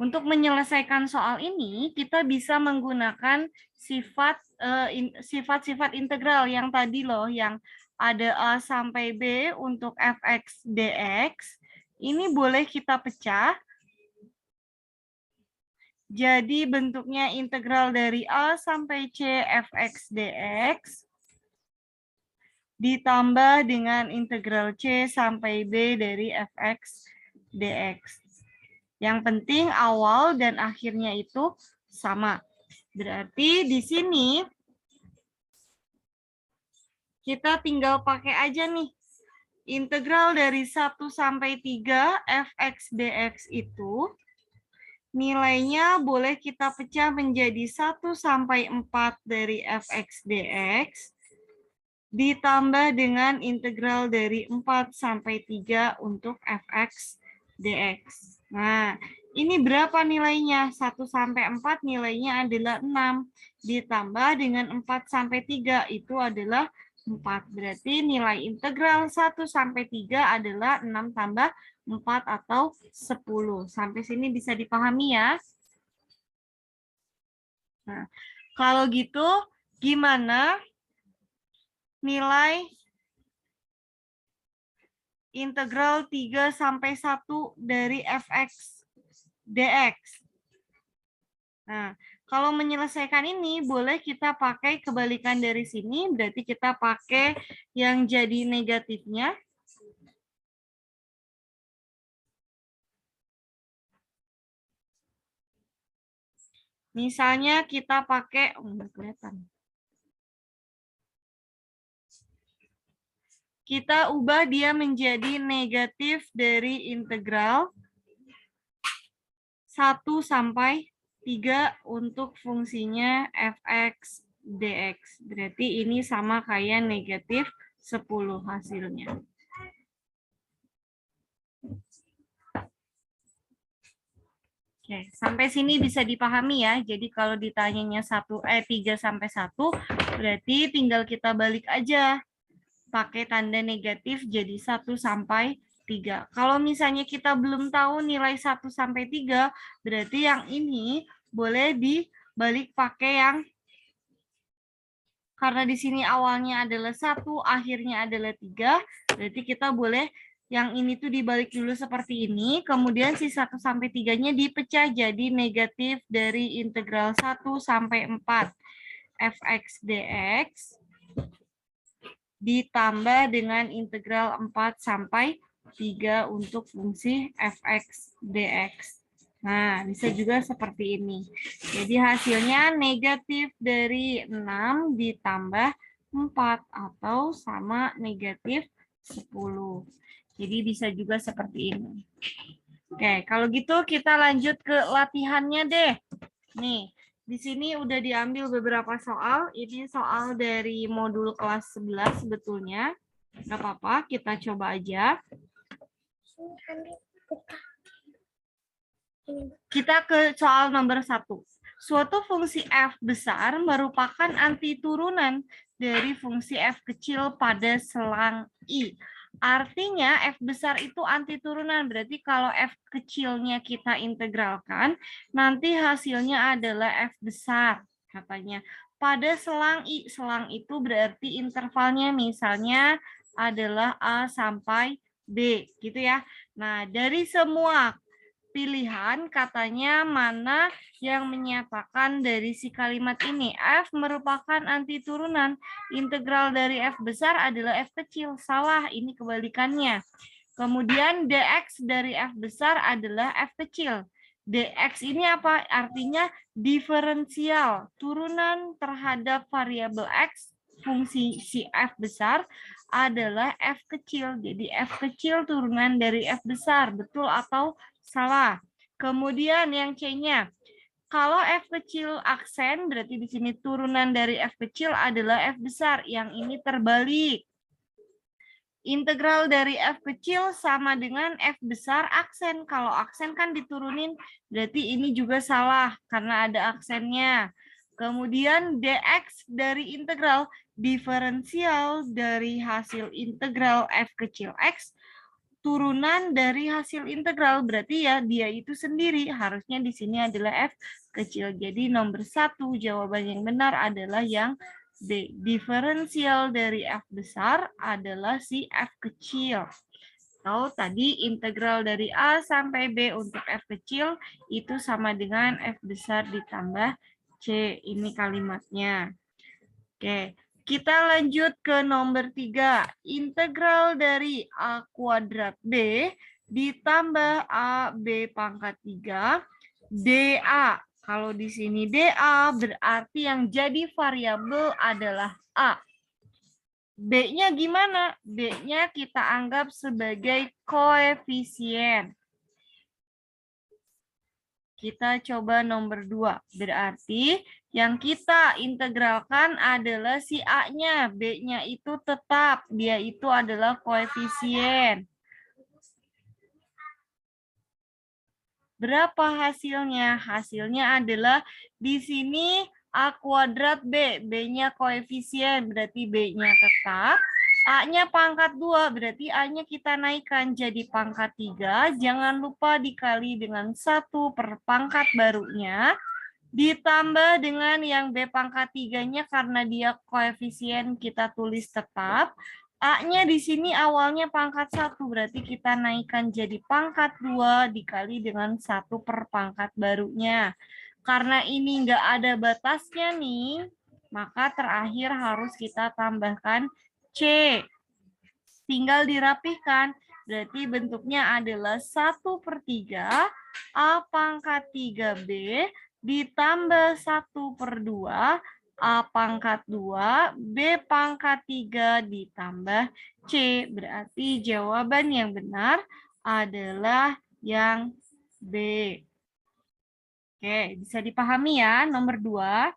Untuk menyelesaikan soal ini, kita bisa menggunakan sifat-sifat integral yang tadi loh, yang ada A sampai B untuk fx dx. Ini boleh kita pecah. Jadi bentuknya integral dari A sampai C fx dx ditambah dengan integral C sampai B dari fx dx. Yang penting awal dan akhirnya itu sama. Berarti di sini kita tinggal pakai aja nih. Integral dari 1 sampai 3 fx dx itu nilainya boleh kita pecah menjadi 1 sampai 4 dari fx dx ditambah dengan integral dari 4 sampai 3 untuk fx dx. Nah, ini berapa nilainya? 1 sampai 4 nilainya adalah 6. Ditambah dengan 4 sampai 3 itu adalah 4. Berarti nilai integral 1 sampai 3 adalah 6 tambah 4 atau 10. Sampai sini bisa dipahami ya? Nah, kalau gitu gimana nilai integral 3 sampai 1 dari fx dx? Nah, kalau menyelesaikan ini boleh kita pakai kebalikan dari sini, berarti kita pakai yang jadi negatifnya. Misalnya kita pakai, kelihatan. Kita ubah dia menjadi negatif dari integral 1 sampai 3 untuk fungsinya fx dx. Berarti ini sama kayak negatif 10 hasilnya. Oke, sampai sini bisa dipahami ya. Jadi kalau ditanyanya 3 sampai 1, berarti tinggal kita balik aja. Pakai tanda negatif jadi 1 sampai 3. Kalau misalnya kita belum tahu nilai 1 sampai 3, berarti yang ini boleh dibalik pakai yang, karena di sini awalnya adalah 1, akhirnya adalah 3, berarti kita boleh yang ini tuh dibalik dulu seperti ini, kemudian si 1 sampai 3-nya dipecah jadi negatif dari integral 1 sampai 4 fx dx ditambah dengan integral 4 sampai 3 untuk fungsi fx dx. Nah, bisa juga seperti ini. Jadi hasilnya negatif dari 6 ditambah 4 atau sama negatif 10. Jadi bisa juga seperti ini. Oke, kalau gitu kita lanjut ke latihannya deh. Nih, di sini udah diambil beberapa soal. Ini soal dari modul kelas 11 sebetulnya. Nggak apa-apa, kita coba aja. Kita ke soal nomor 1. Suatu fungsi f besar merupakan antiturunan dari fungsi f kecil pada selang I. Artinya f besar itu antiturunan, berarti kalau f kecilnya kita integralkan, nanti hasilnya adalah f besar, katanya. Pada selang I, selang itu berarti intervalnya misalnya adalah A sampai B, gitu ya. Nah, dari semua pilihan katanya mana yang menyatakan dari si kalimat ini f merupakan antiturunan, integral dari f besar adalah f kecil. Salah, ini kebalikannya. Kemudian dx dari f besar adalah f kecil. Dx ini apa? Artinya diferensial, turunan terhadap variabel x fungsi si f besar adalah f kecil. Jadi f kecil turunan dari f besar, betul atau salah? Kemudian yang C-nya, kalau f kecil aksen, berarti di sini turunan dari f kecil adalah f besar. Yang ini terbalik. Integral dari f kecil sama dengan f besar aksen. Kalau aksen kan diturunin, berarti ini juga salah karena ada aksennya. Kemudian dx dari integral diferensial dari hasil integral f kecil x turunan dari hasil integral. Berarti ya dia itu sendiri. Harusnya di sini adalah F kecil. Jadi nomor 1 jawaban yang benar adalah yang B. Diferensial dari F besar adalah si F kecil. Atau tadi integral dari A sampai B untuk F kecil itu sama dengan F besar ditambah C. Ini kalimatnya. Oke, kita lanjut ke nomor 3. Integral dari A kuadrat B ditambah AB pangkat 3 dA. Kalau di sini dA berarti yang jadi variabel adalah A. B-nya gimana? B-nya kita anggap sebagai koefisien. Kita coba nomor 2. Berarti yang kita integralkan adalah si A-nya. B-nya itu tetap. Dia itu adalah koefisien. Berapa hasilnya? Hasilnya adalah di sini A kuadrat B. B-nya koefisien, berarti B-nya tetap. A-nya pangkat 2, berarti A-nya kita naikkan jadi pangkat 3. Jangan lupa dikali dengan 1 per pangkat barunya. Ditambah dengan yang B pangkat 3-nya karena dia koefisien kita tulis tetap. A-nya di sini awalnya pangkat 1, berarti kita naikkan jadi pangkat 2 dikali dengan 1 per pangkat barunya. Karena ini nggak ada batasnya nih, maka terakhir harus kita tambahkan C. Tinggal dirapihkan, berarti bentuknya adalah 1 per 3 A pangkat 3B ditambah 1 per 2 A pangkat 2 B pangkat 3 ditambah C. Berarti jawaban yang benar adalah yang B. Oke, bisa dipahami ya nomor 2.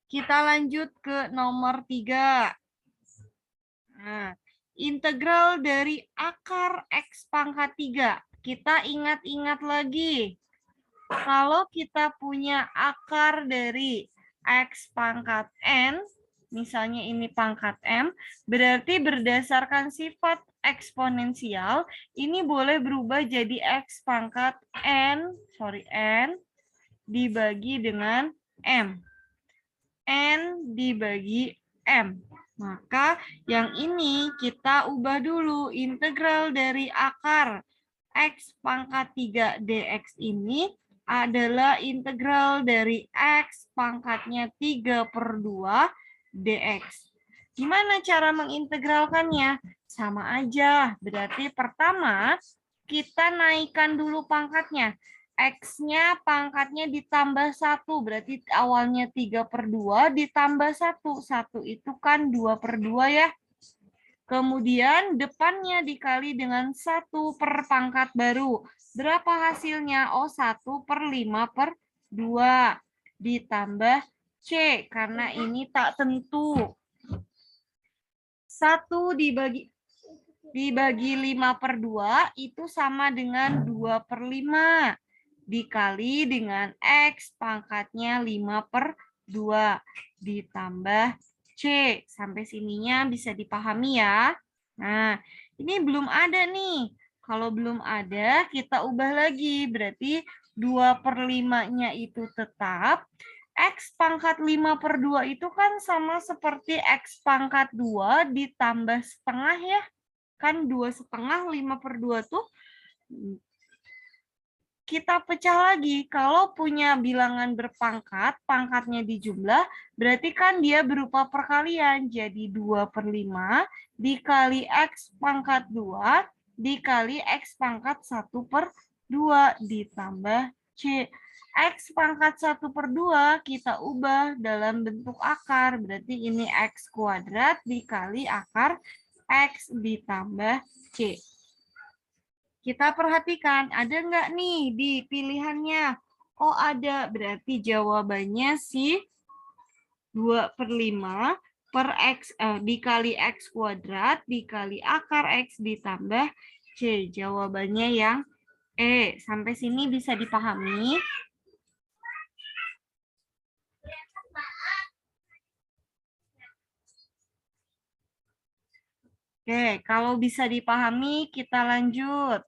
Kita lanjut ke nomor 3. Nah, integral dari akar X pangkat 3. Kita ingat-ingat lagi. Kalau kita punya akar dari X pangkat N, misalnya ini pangkat M, berarti berdasarkan sifat eksponensial, ini boleh berubah jadi X pangkat N dibagi dengan M. N dibagi M. Maka yang ini kita ubah dulu. Integral dari akar X pangkat 3 dx ini adalah integral dari X pangkatnya 3 per 2 dx. Gimana cara mengintegralkannya? Sama aja. Berarti pertama kita naikkan dulu pangkatnya. X-nya pangkatnya ditambah 1, berarti awalnya 3 per 2 ditambah 1. 1 itu kan 2 per 2 ya. Kemudian depannya dikali dengan 1 per pangkat baru. Berapa hasilnya? Oh, 1 per 5 per 2 ditambah C, karena ini tak tentu. 1 dibagi 5 per 2 itu sama dengan 2 per 5. Dikali dengan X pangkatnya 5 per 2 ditambah C. Sampai sininya bisa dipahami ya. Nah, ini belum ada nih. Kalau belum ada, kita ubah lagi. Berarti 2 per 5-nya itu tetap. X pangkat 5 per 2 itu kan sama seperti X pangkat 2 ditambah setengah ya. Kan 2,5, 5 per 2 tuh kita pecah lagi. Kalau punya bilangan berpangkat, pangkatnya dijumlah, berarti kan dia berupa perkalian. Jadi 2 per 5 dikali X pangkat 2 dikali X pangkat 1 per 2 ditambah C. X pangkat 1 per 2 kita ubah dalam bentuk akar. Berarti ini X kuadrat dikali akar X ditambah C. Kita perhatikan, ada nggak nih di pilihannya? Oh, ada. Berarti jawabannya si 2 per 5 per X dikali X kuadrat dikali akar X ditambah C. Jawabannya yang E. Sampai sini bisa dipahami? Oke, kalau bisa dipahami, kita lanjut.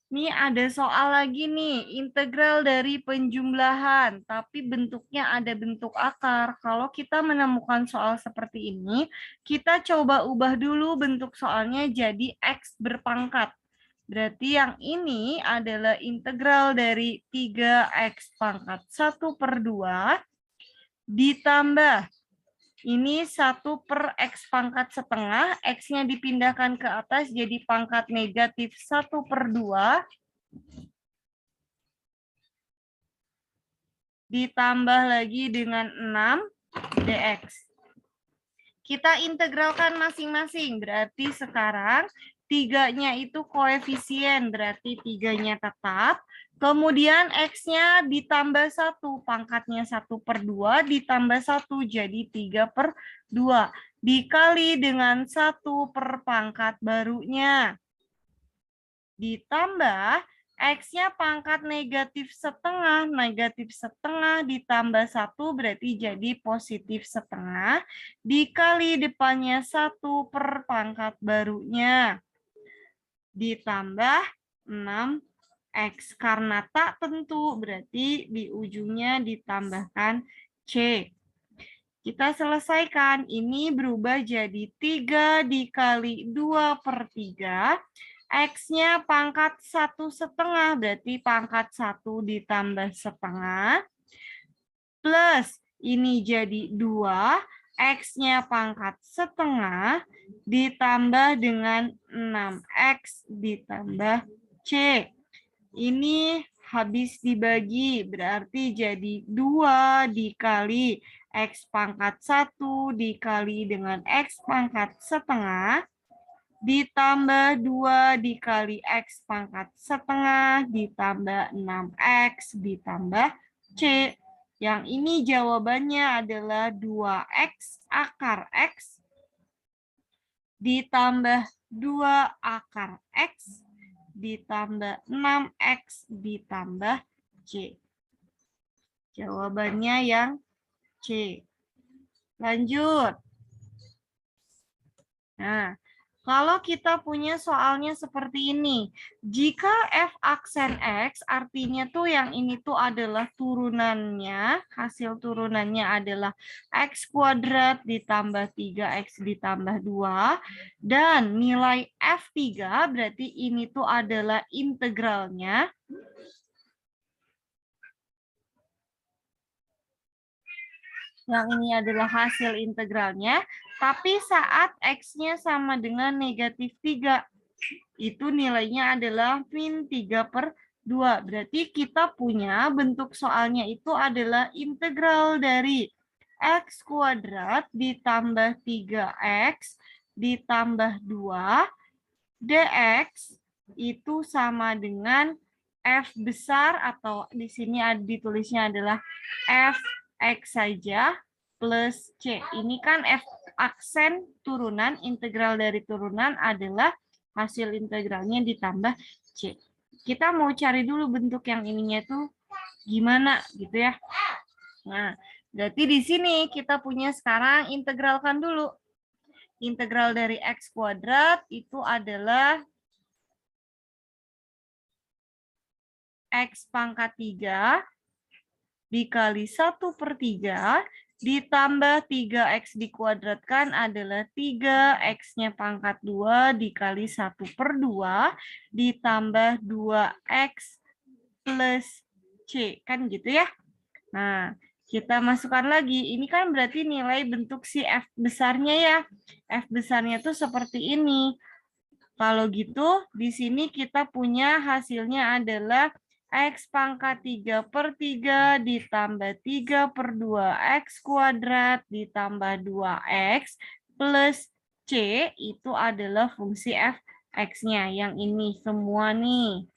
Ini ada soal lagi nih, integral dari penjumlahan, tapi bentuknya ada bentuk akar. Kalau kita menemukan soal seperti ini, kita coba ubah dulu bentuk soalnya jadi X berpangkat. Berarti yang ini adalah integral dari 3X pangkat 1/2 ditambah ini 1/X pangkat setengah, X-nya dipindahkan ke atas jadi pangkat negatif 1/2 ditambah lagi dengan 6 dx. Kita integralkan masing-masing, berarti sekarang 3-nya itu koefisien, berarti 3-nya tetap. Kemudian X-nya ditambah 1, pangkatnya 1/2 ditambah 1, jadi 3/2. Dikali dengan 1 per pangkat barunya. Ditambah X-nya pangkat negatif setengah ditambah 1 berarti jadi positif setengah, dikali depannya 1 per pangkat barunya, ditambah 6X. Karena tak tentu berarti di ujungnya ditambahkan C. Kita selesaikan, ini berubah jadi 3 dikali 2/3. X-nya pangkat 1/2, berarti pangkat 1 ditambah setengah. Plus, ini jadi 2, X-nya pangkat setengah, ditambah dengan 6X ditambah C. Ini habis dibagi, berarti jadi 2 dikali X pangkat 1 dikali dengan X pangkat setengah, ditambah 2 dikali X pangkat setengah, ditambah 6X, ditambah C. Yang ini jawabannya adalah 2X akar X, ditambah 2 akar X, ditambah 6X, ditambah C. Jawabannya yang C. Lanjut. Nah, kalau kita punya soalnya seperti ini, jika F aksen X, artinya tuh yang ini tuh adalah turunannya, hasil turunannya adalah X kuadrat ditambah 3X ditambah 2, dan nilai F3 berarti ini tuh adalah integralnya. Yang ini adalah hasil integralnya, tapi saat X-nya sama dengan negatif 3, itu nilainya adalah min 3/2. Berarti kita punya bentuk soalnya itu adalah integral dari X kuadrat ditambah 3X ditambah 2 dx itu sama dengan F besar, atau di sini ditulisnya adalah F X saja plus C. Ini kan F aksen turunan, integral dari turunan adalah hasil integralnya ditambah C. Kita mau cari dulu bentuk yang ininya tuh gimana gitu ya. Nah, berarti di sini kita punya sekarang integralkan dulu. Integral dari X kuadrat itu adalah X pangkat 3 dikali 1/3 ditambah 3X dikuadratkan adalah 3X-nya pangkat 2 dikali 1/2 ditambah 2X plus C. Kan gitu ya. Nah, kita masukkan lagi. Ini kan berarti nilai bentuk si F besarnya ya. F besarnya tuh seperti ini. Kalau gitu, di sini kita punya hasilnya adalah X pangkat 3/3 ditambah 3/2X kuadrat ditambah 2X plus C itu adalah fungsi F X-nya. Yang ini semua nih.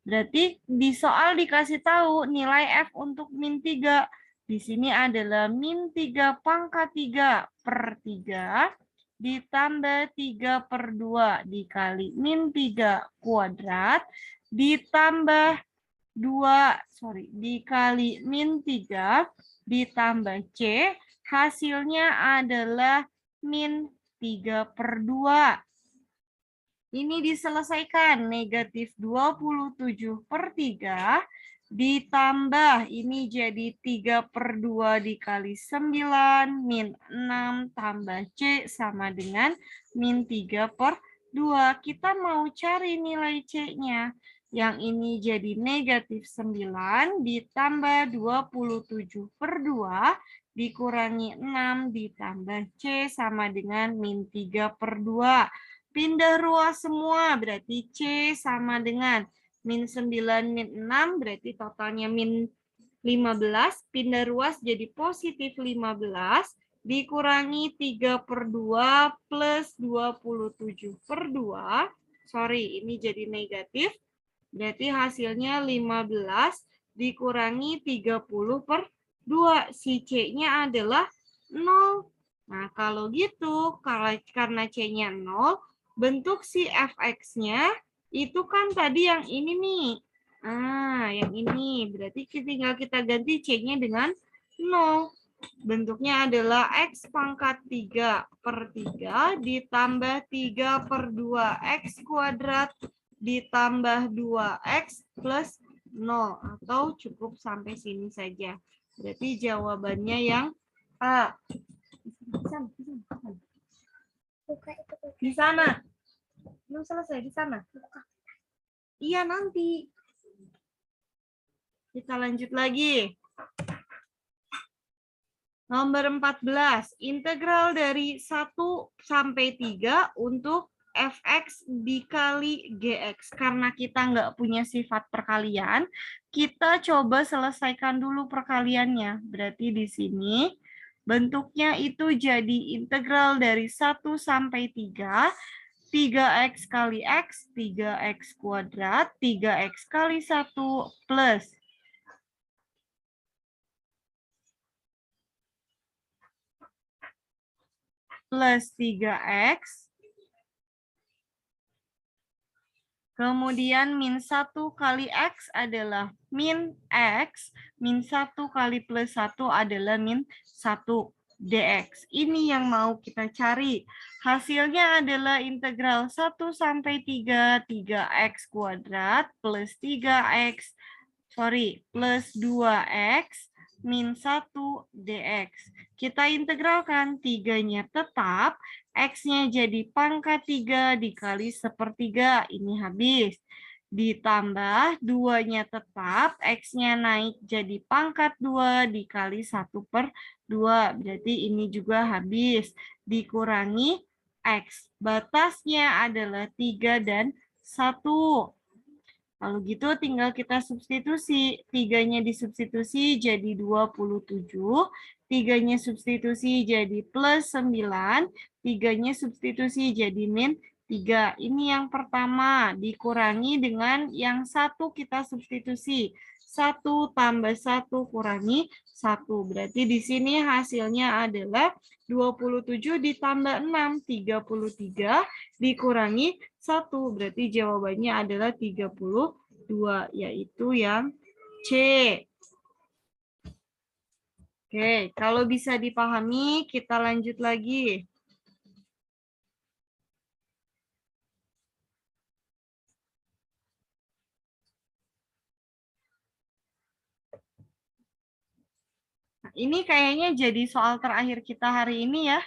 Berarti di soal dikasih tahu nilai F untuk min 3. Di sini adalah min 3 pangkat 3/3 ditambah 3/2 dikali min 3 kuadrat ditambah 2, dikali min 3 ditambah C Hasilnya adalah min 3/2. Ini diselesaikan, negatif 27/3 ditambah, ini jadi 3/2 dikali 9, min 6 tambah C sama dengan min 3/2. Kita mau cari nilai C-nya. Yang ini jadi negatif 9 ditambah 27/2 dikurangi 6 ditambah C sama dengan min 3/2. Pindah ruas semua, berarti C sama dengan min 9, min 6, berarti totalnya min 15. Pindah ruas jadi positif 15, dikurangi 3/2 plus 27/2. Sorry, ini jadi negatif. Berarti hasilnya 15 dikurangi 30/2. Si C-nya adalah 0. Nah, kalau gitu, karena C-nya 0, bentuk si fx-nya itu kan tadi yang ini nih. Nah, yang ini. Berarti tinggal kita ganti C-nya dengan 0. Bentuknya adalah X pangkat 3/3 ditambah 3/2 X kuadrat ditambah 2X plus 0. Atau cukup sampai sini saja. Berarti jawabannya yang A. Di sana. Belum selesai, di sana. Iya, nanti. Kita lanjut lagi. Nomor 14. Integral dari 1 sampai 3 untuk fx dikali gx. Karena kita nggak punya sifat perkalian, kita coba selesaikan dulu perkaliannya. Berarti di sini bentuknya itu jadi integral dari 1 sampai 3. 3x kali x, 3x kuadrat, 3x kali 1 plus 3x. Kemudian min 1 kali X adalah min X. Min 1 kali plus 1 adalah min 1 dx. Ini yang mau kita cari. Hasilnya adalah integral 1 sampai 3, 3x kuadrat plus 3x, plus 2x min 1 dx. Kita integralkan, 3-nya tetap, X-nya jadi pangkat 3 dikali 1/3. Ini habis. Ditambah 2-nya tetap, X-nya naik jadi pangkat 2 dikali 1/2. Berarti ini juga habis. Dikurangi X. Batasnya adalah 3 dan 1. Kalau gitu tinggal kita substitusi. 3-nya disubstitusi jadi 27. 3-nya substitusi jadi plus 9. 3-nya substitusi jadi min 3. Ini yang pertama. Dikurangi dengan yang 1 kita substitusi. 1 tambah 1 kurangi 1. Berarti di sini hasilnya adalah 27 ditambah 6. 33 dikurangi 1. Berarti jawabannya adalah 32, yaitu yang C. Oke, kalau bisa dipahami, kita lanjut lagi. Nah, ini kayaknya jadi soal terakhir kita hari ini ya.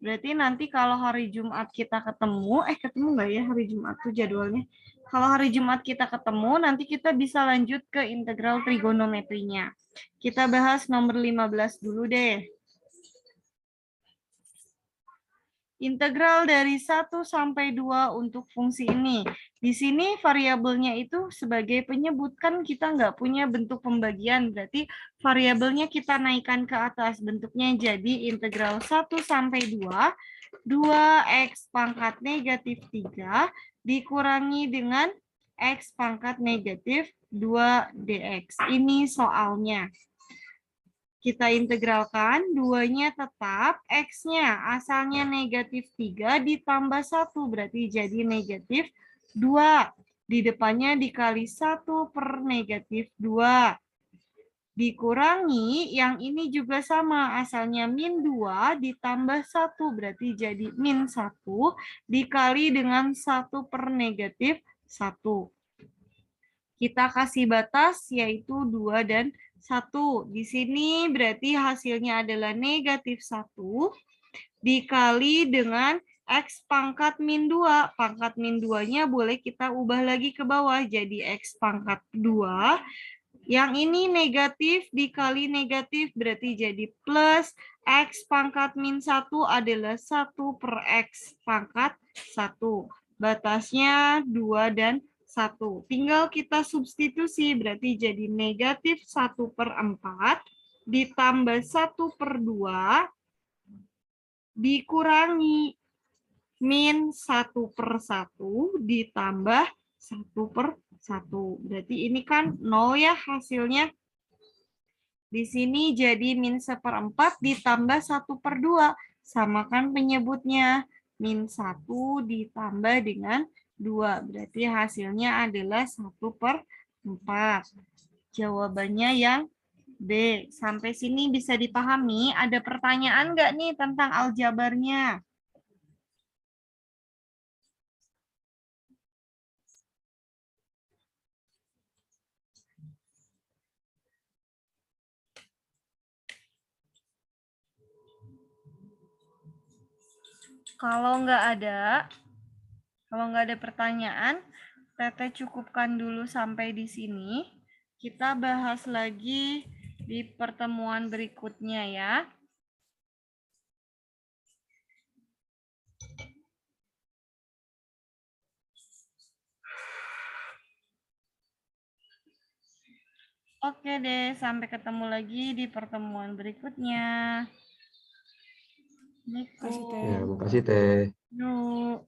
Berarti nanti kalau hari Jumat kita ketemu, ketemu nggak ya hari Jumat tuh jadwalnya? Kalau hari Jumat kita ketemu, nanti kita bisa lanjut ke integral trigonometrinya. Kita bahas nomor 15 dulu deh. Integral dari 1 sampai 2 untuk fungsi ini. Di sini variabelnya itu sebagai penyebut, kan kita nggak punya bentuk pembagian, berarti variabelnya kita naikkan ke atas. Bentuknya jadi integral 1 sampai 2, 2x pangkat negatif 3 dikurangi dengan x pangkat negatif 2 dx. Ini soalnya. Kita integralkan, 2-nya tetap, X-nya asalnya negatif 3 ditambah 1, berarti jadi negatif 2. Di depannya dikali 1 per negatif 2. Dikurangi, yang ini juga sama, asalnya min 2 ditambah 1, berarti jadi min 1 dikali dengan 1 per negatif 1. Kita kasih batas yaitu 2 dan 1. Di sini berarti hasilnya adalah negatif 1 dikali dengan X pangkat min 2. Pangkat min 2-nya boleh kita ubah lagi ke bawah jadi X pangkat 2. Yang ini negatif dikali negatif berarti jadi plus X pangkat min 1 adalah 1 per X pangkat 1. Batasnya 2 dan 1. Tinggal kita substitusi berarti jadi negatif 1 per 4 ditambah 1 per 2 dikurangi min 1 per 1 ditambah 1 per 1. Berarti ini kan 0 ya hasilnya. Di sini jadi min 1/4 ditambah 1 per 2. Samakan penyebutnya. Min 1 ditambah dengan 2. Berarti hasilnya adalah 1 per 4. Jawabannya yang B. Sampai sini bisa dipahami? Ada pertanyaan nggak nih tentang aljabarnya? Kalau nggak ada pertanyaan, Teteh cukupkan dulu sampai di sini. Kita bahas lagi di pertemuan berikutnya ya. Oke deh, sampai ketemu lagi di pertemuan berikutnya. Makasih, Teh. Ya, makasih Teh. Yuk.